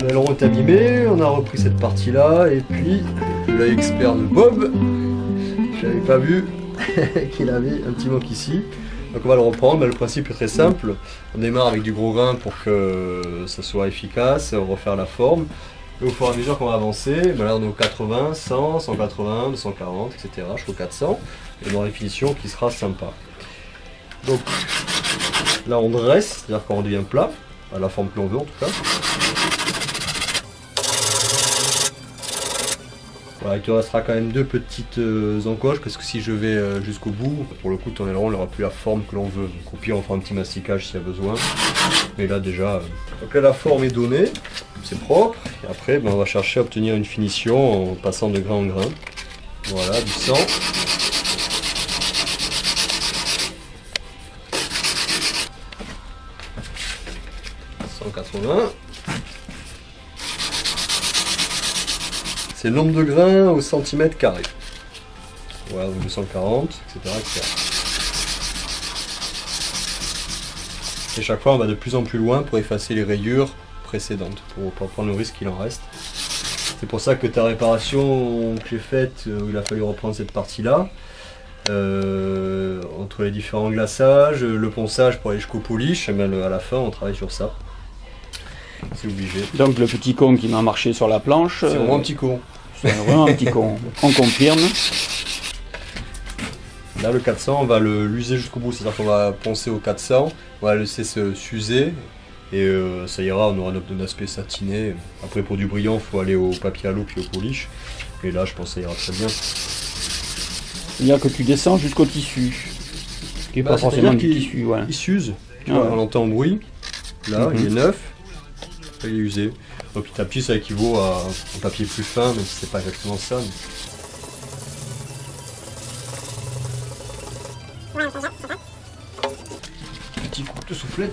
Les ailerons est abîmé, on a repris cette partie-là, et puis l'œil expert de Bob, je n'avais pas vu qu'il avait un petit manque ici. Donc on va le reprendre, mais le principe est très simple. On démarre avec du gros grain pour que ça soit efficace, on va refaire la forme. Et au fur et à mesure qu'on va avancer, là on est au 80, 100, 180, 240, etc. jusqu'au 400. Et on aura une finition qui sera sympa. Donc là on dresse, c'est-à-dire qu'on devient plat, à la forme que l'on veut en tout cas. Voilà, il te restera quand même deux petites encoches parce que si je vais jusqu'au bout, pour le coup ton aileron n'aura plus la forme que l'on veut. Donc au pire on fera un petit masticage s'il y a besoin. Mais là déjà, donc là la forme est donnée, c'est propre. Et après on va chercher à obtenir une finition en passant de grain en grain. Voilà, du 100. 180. C'est le nombre de grains au centimètre carré. Voilà, 240, etc., etc. Et chaque fois, on va de plus en plus loin pour effacer les rayures précédentes, pour pas prendre le risque qu'il en reste. C'est pour ça que ta réparation que j'ai faite, où il a fallu reprendre cette partie-là, entre les différents glaçages, le ponçage pour aller jusqu'au polish, et bien à la fin, on travaille sur ça. C'est obligé. Donc le petit con qui m'a marché sur la planche... C'est vraiment un petit con. C'est vraiment un petit con. On confirme. Là le 400 on va l'user jusqu'au bout, c'est-à-dire qu'on va poncer au 400, on va le laisser s'user et ça ira, on aura un aspect satiné. Après pour du brillant il faut aller au papier à l'eau puis au polish. Et là je pense que ça ira très bien. C'est-à-dire que tu descends jusqu'au tissu. Qui n'est pas forcément du tissu. Ouais. Il s'use, on entend un bruit, là il est neuf, là, il est usé. Donc petit à petit ça équivaut à un papier plus fin, même si c'est pas exactement ça. Mais... Petit coup de soufflet.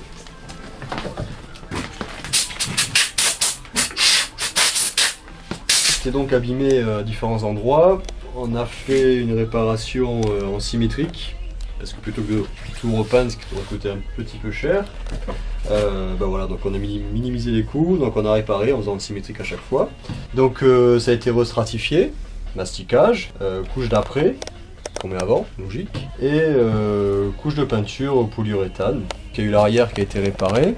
C'est donc abîmé à différents endroits. On a fait une réparation en symétrique. Parce que plutôt que de tout repeindre, ce qui va coûter un petit peu cher. Voilà, donc on a minimisé les coûts, donc on a réparé en faisant une symétrique à chaque fois. Donc ça a été restratifié, masticage, couche d'après, qu'on met avant, logique, et couche de peinture au polyuréthane. Il y a eu l'arrière qui a été réparé,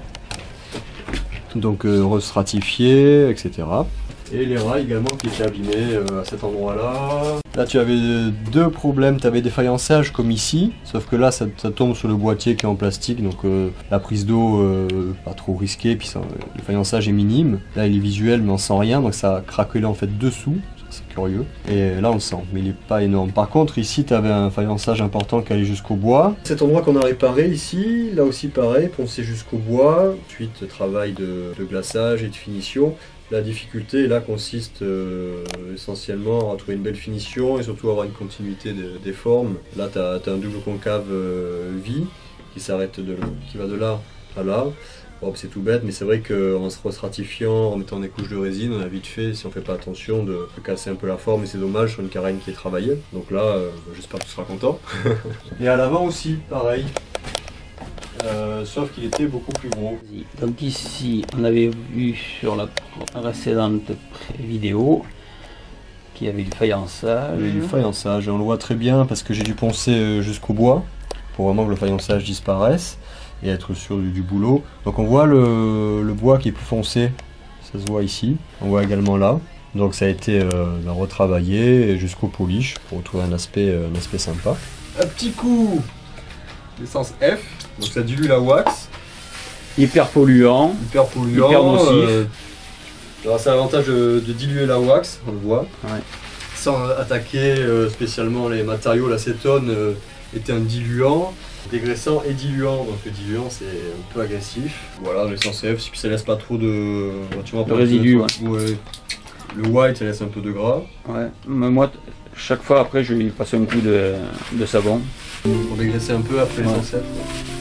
donc restratifié, etc. Et les rails également qui étaient abîmés à cet endroit-là. Là tu avais deux problèmes, tu avais des faïençages comme ici, sauf que là ça tombe sur le boîtier qui est en plastique, donc la prise d'eau pas trop risquée, puis le faïençage est minime. Là il est visuel mais on sent rien, donc ça a craquelé en fait dessous, c'est curieux. Et là on le sent, mais il est pas énorme. Par contre ici tu avais un faïençage important qui allait jusqu'au bois. Cet endroit qu'on a réparé ici, là aussi pareil, poncé jusqu'au bois. Ensuite travail de glaçage et de finition. La difficulté là consiste essentiellement à trouver une belle finition et surtout avoir une continuité des formes. Là tu as un double concave vie qui s'arrête qui va de là à là. Bon, c'est tout bête, mais c'est vrai qu'en se restratifiant, en mettant des couches de résine, on a vite fait, si on fait pas attention, de casser un peu la forme et c'est dommage sur une carène qui est travaillée. Donc là, j'espère que tu seras content. Et à l'avant aussi, pareil. Sauf qu'il était beaucoup plus gros. Donc ici, on avait vu sur la précédente vidéo qu'il y avait du faïençage. Il y avait du faïençage, et on le voit très bien parce que j'ai dû poncer jusqu'au bois pour vraiment que le faïençage disparaisse et être sûr du boulot. Donc on voit le bois qui est plus foncé, ça se voit ici. On voit également là. Donc ça a été retravaillé jusqu'au polish pour retrouver un aspect sympa. Un petit coup d'essence F, donc ça dilue la wax. Hyper polluant. Hyper nocif. C'est l'avantage de diluer la wax, on le voit. Ouais. Sans attaquer spécialement les matériaux, l'acétone était un diluant, dégraissant et diluant. Donc le diluant c'est un peu agressif. Voilà, l'essence F, puis ça laisse pas trop de résidus. Ouais. Le white ça laisse un peu de gras. Ouais. Mais moi, chaque fois après, je lui passe un coup de savon. Pour dégraisser un peu après l'essence F.